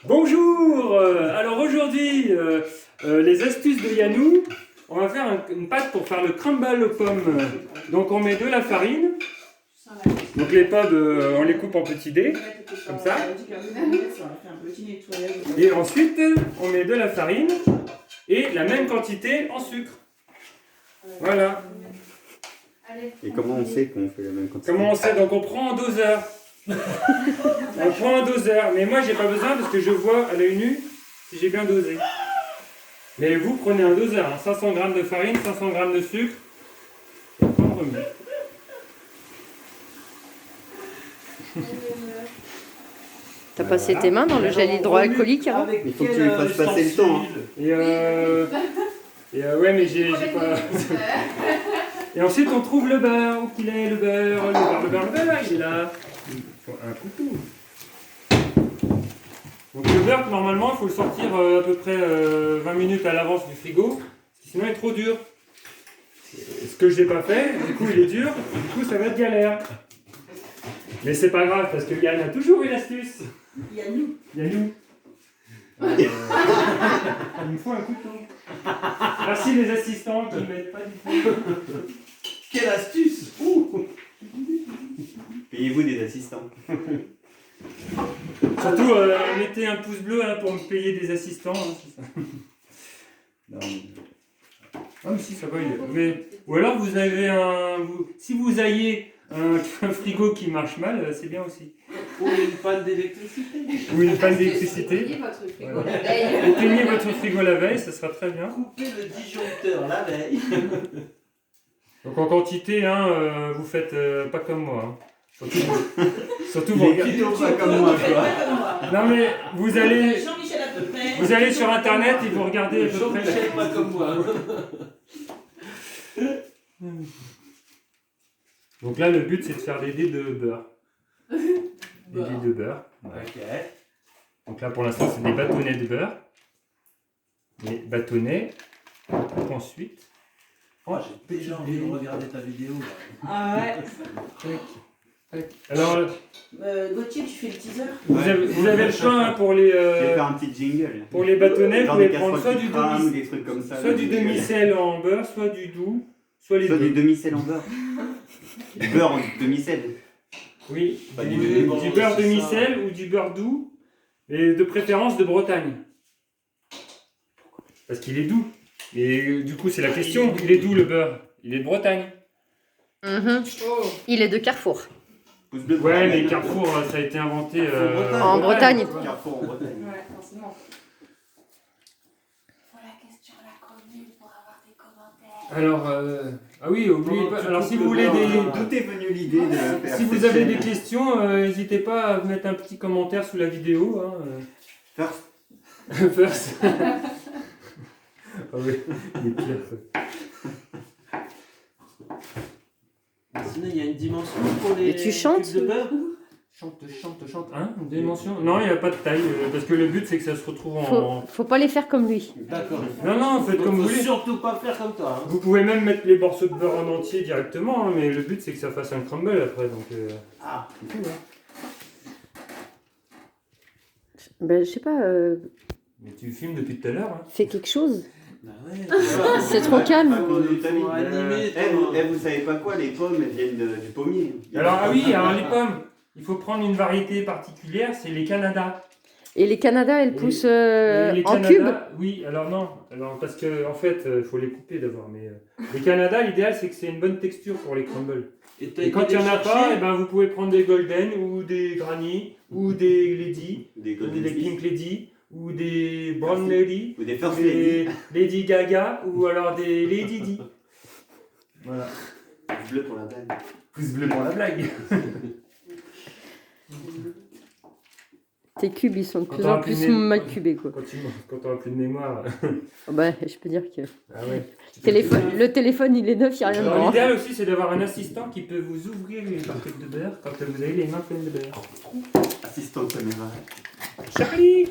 Bonjour. Alors aujourd'hui, les astuces de Yannou. On va faire une pâte pour faire le crumble aux pommes. Donc on met de la farine. Donc les pommes, on les coupe en petits dés, comme ça. Et ensuite, on met de la farine et la même quantité en sucre. Voilà. Et comment on sait qu'on fait la même quantité? Comment on sait? Donc on prend en doseur. On prend un doseur, mais moi j'ai pas besoin parce que je vois à l'œil nu si j'ai bien dosé. Mais vous prenez un doseur, hein, 500 g de farine, 500 g de sucre, et après on remet. T'as passé tes mains dans le gel hydroalcoolique hein? Il faut que tu lui fasses passer le temps. Hein. Ouais, mais j'ai pas. Et ensuite on trouve le beurre, où qu'il est le beurre, il est là. Il faut un couteau. Donc le beurre, normalement, il faut le sortir à peu près 20 minutes à l'avance du frigo, sinon il est trop dur. Ce que je n'ai pas fait, du coup il est dur, du coup ça va être galère. Mais c'est pas grave, parce que Yann a toujours une astuce. Yannou. Il me faut un couteau. Merci les assistants qui ne m'aident pas du tout. Quelle astuce! Payez-vous des assistants. Surtout, mettez un pouce bleu hein, pour me payer des assistants. Hein, c'est ça. Non. Ah mais si, ça va. Ou alors vous avez si vous ayez un frigo qui marche mal, c'est bien aussi. Ou une panne d'électricité. Ou une panne d'électricité. Éteignez votre frigo Voilà. la veille. Éteignez votre frigo la veille, ça sera très bien. Coupez le disjoncteur la veille. Donc en quantité, hein, vous faites pas comme moi. Hein. Surtout vous Les regardez. kilos pas comme moi, quoi. Non mais vous allez Jean-Michel à peu près. Vous allez sur internet et vous regardez à peu près. Jean-Michel pas comme moi. Donc là, le but c'est de faire des dés de beurre. Des dés de beurre. Ouais. Ok. Donc là, pour l'instant, c'est des bâtonnets de beurre. Les bâtonnets. On coupe ensuite. Oh, j'ai déjà envie de regarder ta vidéo. Là. Ah ouais. Alors, Gauthier, tu fais le teaser. vous avez le choix hein, pour Je vais faire un petit jingle. les bâtonnets. Vous Genre pouvez des prendre soit casseroles du qui crament, demi, des trucs comme ça. soit du demi-sel en beurre, soit du doux, soit les Soit deux. du demi-sel en beurre. Du beurre en demi-sel. Oui, Pas du, du du bon, beurre c'est demi-sel ou du beurre doux, et de préférence de Bretagne. Parce qu'il est doux. Et du coup, c'est la question, il est d'où le beurre? Il est de Bretagne. Mhm. Il est de Carrefour. Pouce bleu pour Ouais, la mais veille. Carrefour, ça a été inventé En Bretagne. Carrefour en Bretagne. Ouais, forcément. Alors, ah oui, oubliez pas. Alors, si vous voulez D'où est venue l'idée de faire si vous cette avez chaîne des questions, n'hésitez pas à mettre un petit commentaire sous la vidéo. Hein. First. First. Ah oui, il est pire. Ça. Sinon, il y a une dimension pour les Et tu chantes cubes de beurre. Chante. Hein? Une dimension? Non, il n'y a pas de taille, parce que le but c'est que ça se retrouve en. Faut pas les faire comme lui. D'accord. Non, faites comme vous Faut voulez. surtout pas faire comme toi. Hein. Vous pouvez même mettre les morceaux de beurre en entier directement, hein, mais le but c'est que ça fasse un crumble après. Donc, Ah. c'est tout, hein. Ben, je sais pas, Mais tu filmes depuis tout à l'heure. Hein. fais quelque chose. Bah ouais. C'est trop calme. Faut animer, toi. Vous savez pas quoi, les pommes elles viennent du pommier. Alors, ah oui, alors les pommes, il faut prendre une variété particulière, c'est les Canada. Et les Canada, elles Et- poussent Et les en Canada, cube. Oui, alors non, alors parce que en fait, il faut les couper d'abord. Mais les Canada, l'idéal c'est que c'est une bonne texture pour les crumbles. t'as Et quand été il n'y en a chercher- pas, eh ben, vous pouvez prendre des golden ou des granny ou des lady Des ou golden des Smith. pink lady ou des brown Merci. lady Ou des ou first lady. des Lady Gaga ou alors des Lady Di. Voilà. Pouce bleu pour la blague. Pouce bleu pour la blague. Tes cubes, ils sont de Quand plus t'auras en plus plus de mal cubés, quoi. Quand tu n'auras plus de mémoire. Oh, bah, je peux dire que Ah ouais. le téléphone, il est neuf, il n'y a rien Alors dedans. l'idéal aussi c'est d'avoir un assistant qui peut vous ouvrir les barquettes de beurre quand vous avez les mains pleines de beurre. Assistant de caméra. Charlie.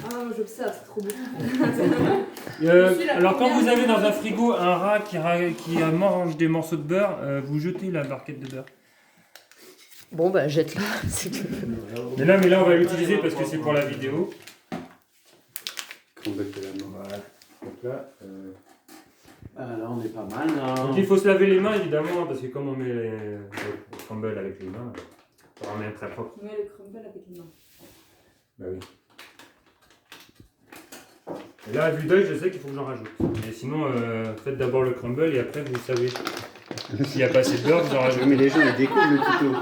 Ah, j'observe, c'est trop beau. Alors quand vous avez dans un frigo un rat qui mange des morceaux de beurre, vous jetez la barquette de beurre. Bon, bah, jette-la. c'est tout. Mais là on va l'utiliser parce que c'est pour la vidéo. crumble de la mort. Voilà. Donc là, Ah, là, on est pas mal, là. donc il faut se laver les mains évidemment, parce que comme on met les crumbles avec les mains, ça va être très propre. Tu mets le crumble avec les mains. Bah oui. Et là, à vue d'œil, je sais qu'il faut que j'en rajoute. Mais sinon, faites d'abord le crumble et après, vous savez. S'il n'y a pas assez de beurre, vous en rajoutez. Mais les gens ils découvrent le tuto.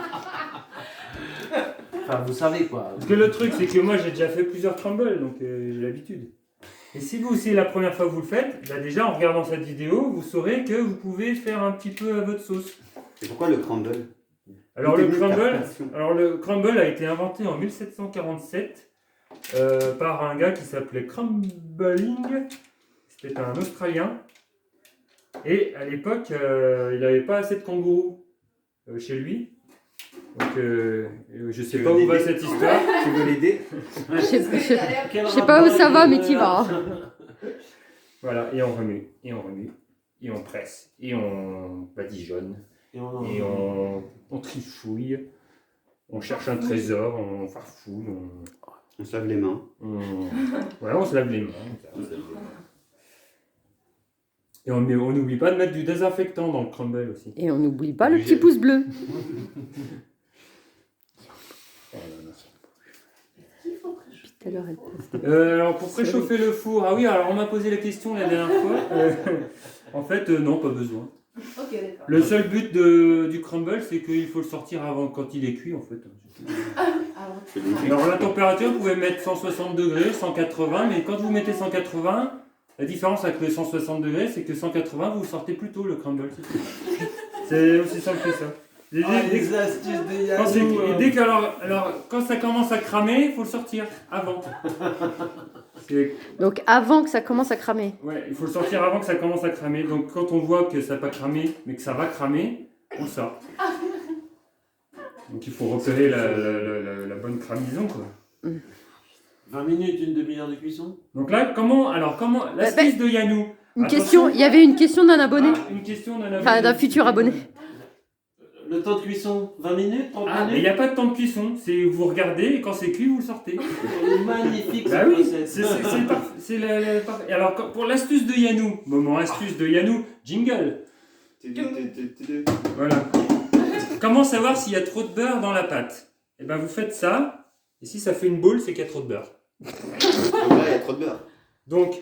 Enfin, vous savez quoi. Parce que le truc, c'est que moi, j'ai déjà fait plusieurs crumbles, donc j'ai l'habitude. Et si vous, c'est la première fois que vous le faites, bah déjà, en regardant cette vidéo, vous saurez que vous pouvez faire un petit peu à votre sauce. Et pourquoi le crumble? Alors, Une le technique à crumble, passion. alors, le crumble a été inventé en 1747 par un gars qui s'appelait Crumbling. C'était un Australien. Et à l'époque, il n'avait pas assez de kangourous chez lui. Donc, je sais Tu pas veux où va l'aider cette histoire. Tu veux l'aider? Je sais Quel je sais pas où ça rapport va, avec, mais t'y vas. Voilà, et on remue, et on remue, et on presse, et on badigeonne, Et on et on trifouille, on cherche un trésor, on farfouille, On se lave les mains. voilà, on se lave les mains. Et on n'oublie pas de mettre du désinfectant dans le crumble aussi. Et on n'oublie pas le petit pouce bleu. Depuis tout à l'heure, elle poste. Alors pour préchauffer le four, ah oui, alors on m'a posé la question la dernière fois. En fait, non, pas besoin. Ok, d'accord. Le seul but du crumble, c'est qu'il faut le sortir avant quand il est cuit en fait. Alors, Alors la température, vous pouvez mettre 160 degrés, 180, mais quand vous mettez 180, la différence avec le 160 degrés, c'est que 180, vous sortez plus tôt le crumble. C'est aussi simple que ça. Et Ah, dès- les astuces de quand, Yannou. et dès que, alors, quand ça commence à cramer, il faut le sortir avant. Donc avant que ça commence à cramer. Ouais, il faut le sortir avant que ça commence à cramer. Donc quand on voit que ça n'a pas cramé, mais que ça va cramer, on le sort. Donc il faut repérer la bonne cramisation, quoi. 20 minutes, une demi-heure de cuisson. Donc là, comment l'astuce de Yannou. Une Attention. question, il y avait une question d'un abonné. Ah, une question d'un abonné. Enfin, d'un futur abonné. Le temps de cuisson, 20 minutes, 30 Ah, mais il minutes. n'y a pas de temps de cuisson. C'est vous regardez et quand c'est cuit, vous le sortez. Magnifique Bah cette oui, recette. c'est parfait. C'est parfait. Alors pour l'astuce de Yannou, moment astuce de Yannou, jingle. Voilà. Comment savoir s'il y a trop de beurre dans la pâte? Eh ben vous faites ça, et si ça fait une boule, c'est qu'il y a trop de beurre. Là, il y a trop de beurre. Donc,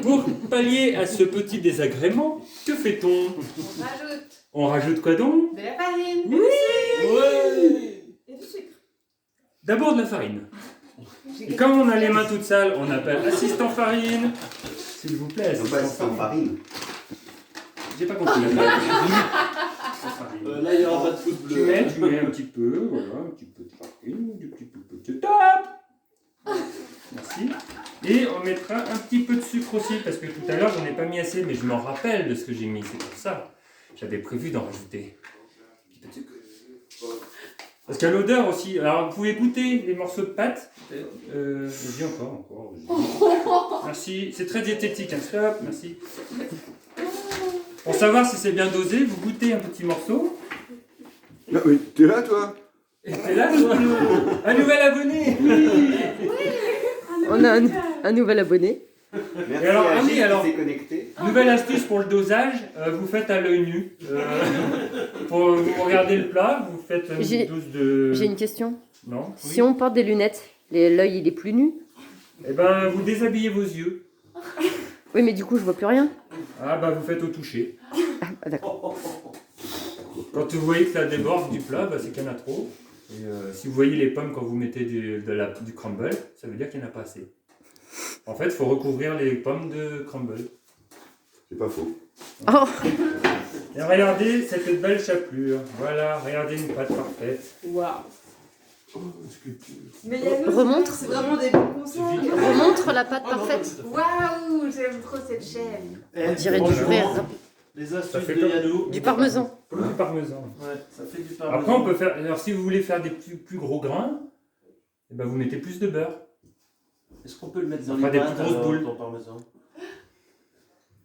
pour pallier à ce petit désagrément, que fait-on? on rajoute On rajoute quoi donc? de la farine. Ouais. Et du sucre. D'abord de la farine. Et comme on a les mains toutes sales, on appelle assistant farine. S'il vous plaît, Non, pas assistant sans farine. farine. J'ai pas compris. Farine. Là, il n'y aura pas de pouce Tu bleu. mets un petit peu, voilà, un petit peu de farine, du petit peu de top. Merci. Et on mettra un petit peu de sucre aussi, parce que tout à l'heure j'en ai pas mis assez, mais je m'en rappelle de ce que j'ai mis, c'est pour ça. J'avais prévu d'en rajouter un petit peu de sucre. Parce qu'il y a l'odeur aussi. Alors vous pouvez goûter les morceaux de pâte. Vas-y encore. Vas-y. Merci. C'est très diététique. Hein. Stop. Merci. Pour savoir si c'est bien dosé, vous goûtez un petit morceau. Ah oui, t'es là toi? Et c'est là, toi, un nouvel abonné. Oui. On a un nouvel abonné. Merci Et alors, à ah oui, Gilles qui alors- s'est connecté. Nouvelle astuce pour le dosage, vous faites à l'œil nu. Pour vous regarder le plat, vous faites J'ai- une dose de... J'ai une question. Non. Si on porte des lunettes, l'œil il est plus nu. Eh ben, vous déshabillez vos yeux. Oui, mais du coup, je vois plus rien. Ah bah vous faites au toucher. Ah, d'accord. Quand vous voyez que ça déborde du plat, bah, c'est qu'il y en a trop. Et si vous voyez les pommes quand vous mettez du crumble, ça veut dire qu'il n'y en a pas assez. En fait, il faut recouvrir les pommes de crumble. C'est pas faux. Oh, Et regardez cette belle chapelure. Voilà, regardez une pâte parfaite. Waouh. Mais Yannou, Remontre. c'est vraiment des bons conseils. remontre la pâte parfaite. Waouh, j'aime trop cette chaîne. On dirait du frère. Les Ça astuces fait de comme- Yannou. Du parmesan. Comme du parmesan. Ouais, ça fait du parmesan. Après, on peut faire. Alors, si vous voulez faire des plus gros grains, eh ben, vous mettez plus de beurre. Est-ce qu'on peut le mettre dans Ça les fera des pâtes plus grosses alors, boules. ton parmesan?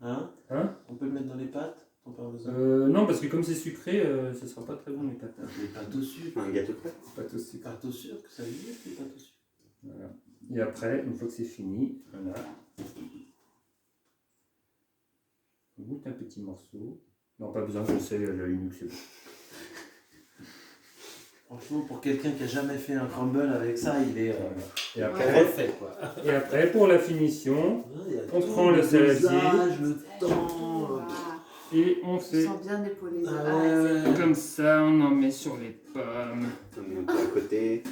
Hein? Hein? On peut le mettre dans les pâtes, ton parmesan? Non, parce que comme c'est sucré, ce sera pas très bon les pâtes. Les pâtes au sucre. Un gâteau de pâte. Pâtes au sucre. Pâtes au sucre, ça veut dire les pâtes au sucre. Voilà. Et après, une fois que c'est fini, voilà. petits morceaux. Non, pas besoin, je sais, la Linux, c'est bon. Franchement, pour quelqu'un qui a jamais fait un crumble avec ça, il est Et après, refait quoi. et après, pour la finition, Il y a on tout, prend le saladier dosage, le temps. et on Je fait sens bien épaulé. comme ça, on en met sur les pommes. On met un peu à côté.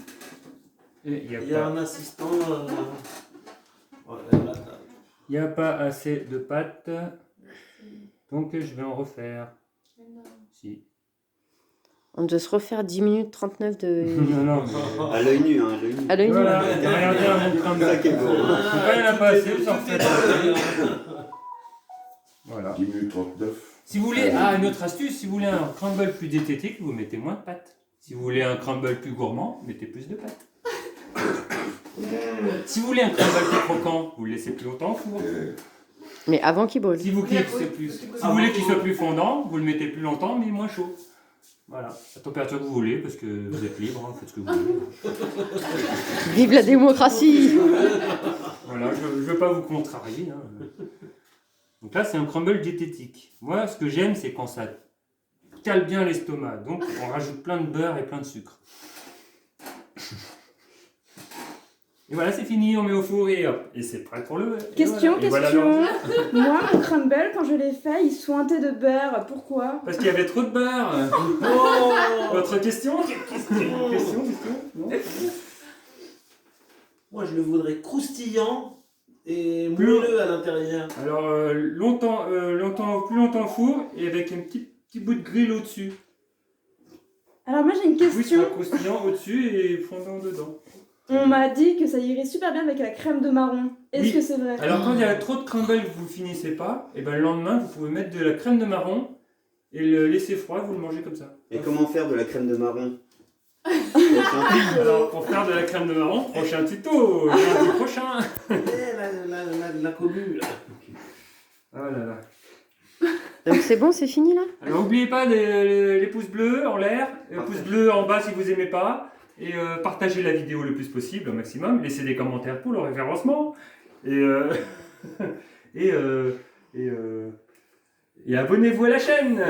Et il Il y a un assistant. n'y a pas assez de pâte, donc je vais en refaire. Si. On doit se refaire 10 minutes 39 de... Non, non, mais... À l'œil nu, hein, à l'œil nu. à l'œil nu. Voilà, regardez un bon crumble. Ça qui est beau. Pourquoi il n'y en a pas assez, vous en refaites. Voilà. 10 minutes 39. Si vous voulez, une autre astuce, si vous voulez un crumble plus diététique, vous mettez moins de pâte. Si vous voulez un crumble plus gourmand, mettez plus de pâte. Si vous voulez un crumble plus croquant, vous le laissez plus longtemps au four. Mais avant qu'il brûle. Si vous voulez qu'il soit plus fondant, vous le mettez plus longtemps, mais moins chaud. Voilà, la température que vous voulez, parce que vous êtes libre, faites ce que vous voulez. Vive la démocratie! Voilà, je ne veux pas vous contrarier. Donc là, c'est un crumble diététique. Moi, ce que j'aime, c'est quand ça cale bien l'estomac. Donc, on rajoute plein de beurre et plein de sucre. Et voilà, c'est fini, on met au four et hop. Et c'est prêt pour le... Question, et voilà. question. Et voilà, Moi, mon crumble, quand je l'ai fait, il sointait de beurre. Pourquoi? parce qu'il y avait trop de beurre. Oh Autre question? Question? Non. Moi, je le voudrais croustillant et moelleux à l'intérieur. Alors, plus longtemps au four et avec un petit bout de grill au-dessus. Alors moi, j'ai une Oui, question. sera croustillant au-dessus et fondant dedans. On m'a dit que ça irait super bien avec la crème de marron. Est-ce Oui. que c'est vrai? Alors, quand il y a trop de crumble que vous finissez pas, et ben le lendemain, vous pouvez mettre de la crème de marron et le laisser froid, vous le mangez comme ça. Et comment faire de la crème de marron? Alors, pour faire de la crème de marron, prochain tuto, lundi prochain. La commu, là. Oh là là. Donc c'est bon, c'est fini là? Alors, n'oubliez pas les pouces bleus en l'air, pouces bleus en bas si vous aimez pas. Et partagez la vidéo le plus possible, au maximum. Laissez des commentaires pour le référencement. Et, et abonnez-vous à la chaîne.